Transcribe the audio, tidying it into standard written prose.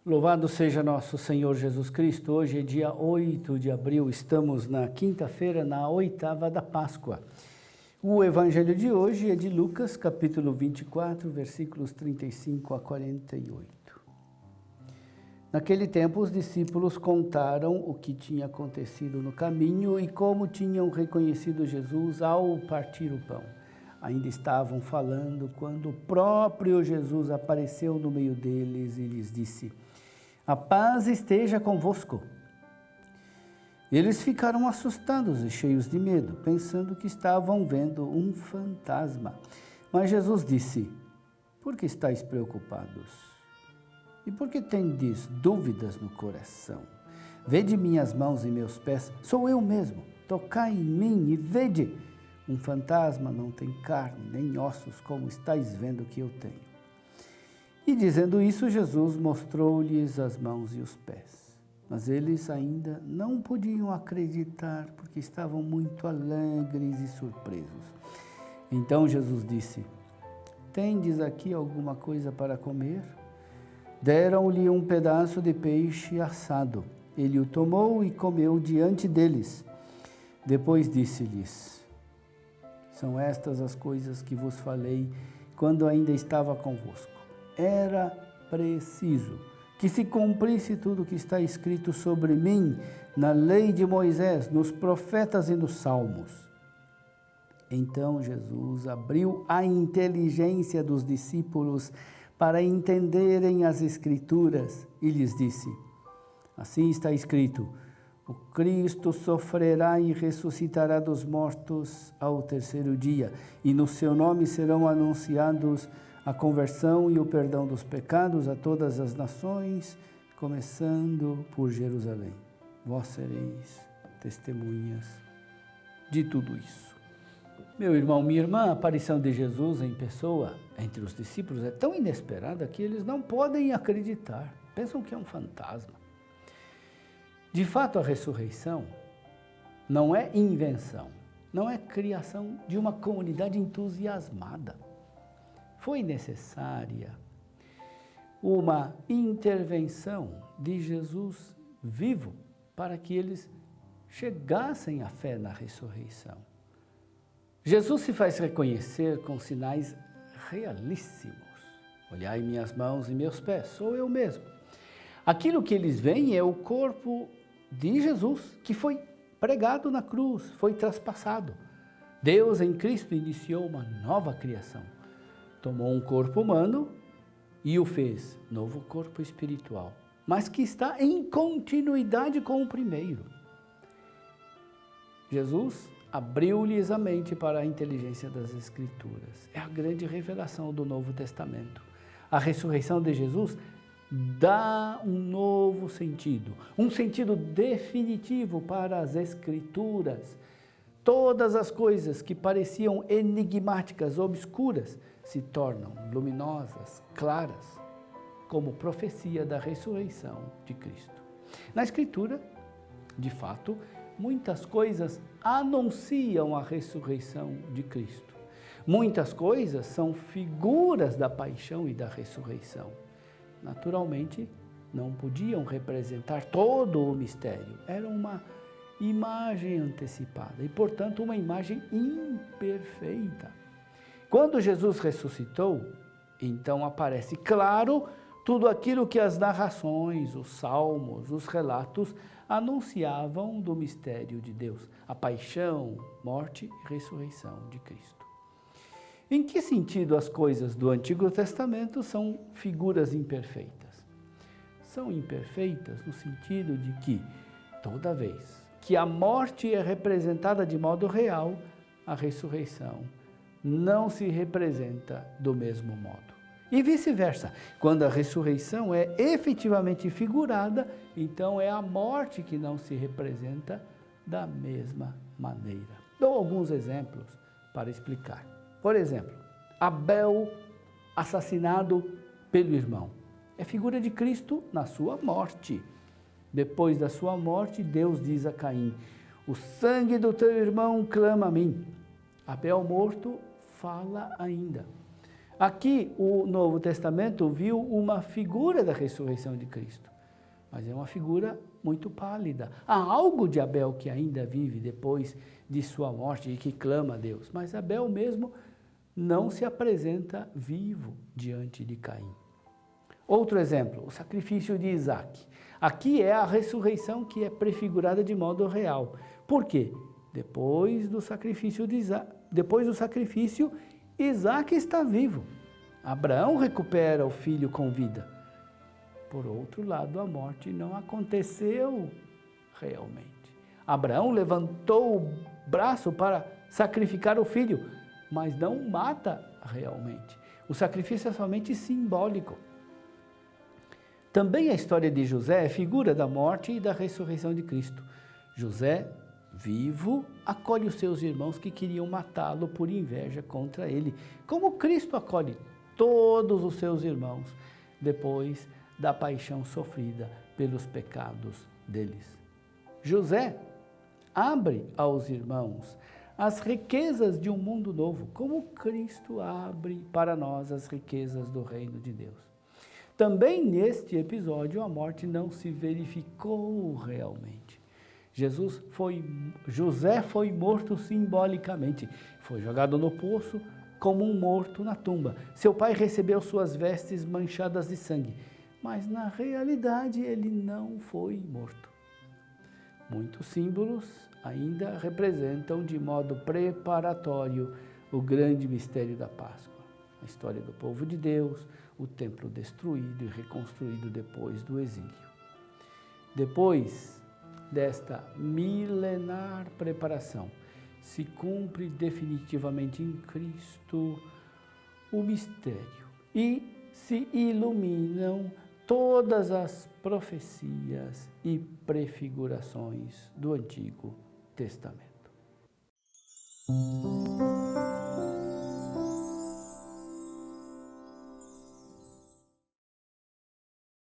Louvado seja nosso Senhor Jesus Cristo. Hoje é dia 8 de abril, estamos na quinta-feira, na oitava da Páscoa. O evangelho de hoje é de Lucas, capítulo 24, versículos 35 a 48. Naquele tempo, os discípulos contaram o que tinha acontecido no caminho e como tinham reconhecido Jesus ao partir o pão. Ainda estavam falando quando o próprio Jesus apareceu no meio deles e lhes disse: "A paz esteja convosco." Eles ficaram assustados e cheios de medo, pensando que estavam vendo um fantasma. Mas Jesus disse: "Por que estáis preocupados? E por que tendes dúvidas no coração? Vede minhas mãos e meus pés, sou eu mesmo. Tocai em mim e vede. Um fantasma não tem carne nem ossos, como estáis vendo que eu tenho." E dizendo isso, Jesus mostrou-lhes as mãos e os pés. Mas eles ainda não podiam acreditar, porque estavam muito alegres e surpresos. Então Jesus disse: "Tendes aqui alguma coisa para comer?" Deram-lhe um pedaço de peixe assado. Ele o tomou e comeu diante deles. Depois disse-lhes: "São estas as coisas que vos falei quando ainda estava convosco. Era preciso que se cumprisse tudo o que está escrito sobre mim na lei de Moisés, nos profetas e nos salmos." Então Jesus abriu a inteligência dos discípulos para entenderem as Escrituras e lhes disse: "Assim está escrito: o Cristo sofrerá e ressuscitará dos mortos ao terceiro dia, e no seu nome serão anunciados a conversão e o perdão dos pecados a todas as nações, começando por Jerusalém. Vós sereis testemunhas de tudo isso." Meu irmão, minha irmã, a aparição de Jesus em pessoa entre os discípulos é tão inesperada que eles não podem acreditar. Pensam que é um fantasma. De fato, a ressurreição não é invenção, não é criação de uma comunidade entusiasmada. Foi necessária uma intervenção de Jesus vivo para que eles chegassem à fé na ressurreição. Jesus se faz reconhecer com sinais realíssimos. "Olhai minhas mãos e meus pés, sou eu mesmo." Aquilo que eles veem é o corpo de Jesus, que foi pregado na cruz, foi traspassado. Deus em Cristo iniciou uma nova criação. Tomou um corpo humano e o fez novo corpo espiritual, mas que está em continuidade com o primeiro. Jesus abriu-lhes a mente para a inteligência das Escrituras. É a grande revelação do Novo Testamento. A ressurreição de Jesus dá um novo sentido, um sentido definitivo para as Escrituras. Todas as coisas que pareciam enigmáticas, obscuras, se tornam luminosas, claras, como profecia da ressurreição de Cristo. Na Escritura, de fato, muitas coisas anunciam a ressurreição de Cristo. Muitas coisas são figuras da paixão e da ressurreição. Naturalmente, não podiam representar todo o mistério. Era uma imagem antecipada e, portanto, uma imagem imperfeita. Quando Jesus ressuscitou, então aparece claro tudo aquilo que as narrações, os salmos, os relatos anunciavam do mistério de Deus, a paixão, morte e ressurreição de Cristo. Em que sentido as coisas do Antigo Testamento são figuras imperfeitas? São imperfeitas no sentido de que, toda vez que a morte é representada de modo real, a ressurreição não se representa do mesmo modo. E vice-versa, quando a ressurreição é efetivamente figurada, então é a morte que não se representa da mesma maneira. Dou alguns exemplos para explicar. Por exemplo, Abel assassinado pelo irmão. É figura de Cristo na sua morte. Depois da sua morte, Deus diz a Caim: "O sangue do teu irmão clama a mim." Abel morto fala ainda. Aqui o Novo Testamento viu uma figura da ressurreição de Cristo, mas é uma figura muito pálida. Há algo de Abel que ainda vive depois de sua morte e que clama a Deus, mas Abel mesmo não se apresenta vivo diante de Caim. Outro exemplo, o sacrifício de Isaac. Aqui é a ressurreição que é prefigurada de modo real. Por quê? Depois do sacrifício, Isaac está vivo. Abraão recupera o filho com vida. Por outro lado, a morte não aconteceu realmente. Abraão levantou o braço para sacrificar o filho, mas não mata realmente. O sacrifício é somente simbólico. Também a história de José é figura da morte e da ressurreição de Cristo. José, vivo, acolhe os seus irmãos que queriam matá-lo por inveja contra ele, como Cristo acolhe todos os seus irmãos depois da paixão sofrida pelos pecados deles. José abre aos irmãos as riquezas de um mundo novo, como Cristo abre para nós as riquezas do reino de Deus. Também neste episódio a morte não se verificou realmente. José foi morto simbolicamente, foi jogado no poço como um morto na tumba. Seu pai recebeu suas vestes manchadas de sangue, mas na realidade ele não foi morto. Muitos símbolos ainda representam de modo preparatório o grande mistério da Páscoa. A história do povo de Deus, o templo destruído e reconstruído depois do exílio. Depois desta milenar preparação, se cumpre definitivamente em Cristo o mistério e se iluminam todas as profecias e prefigurações do Antigo Testamento.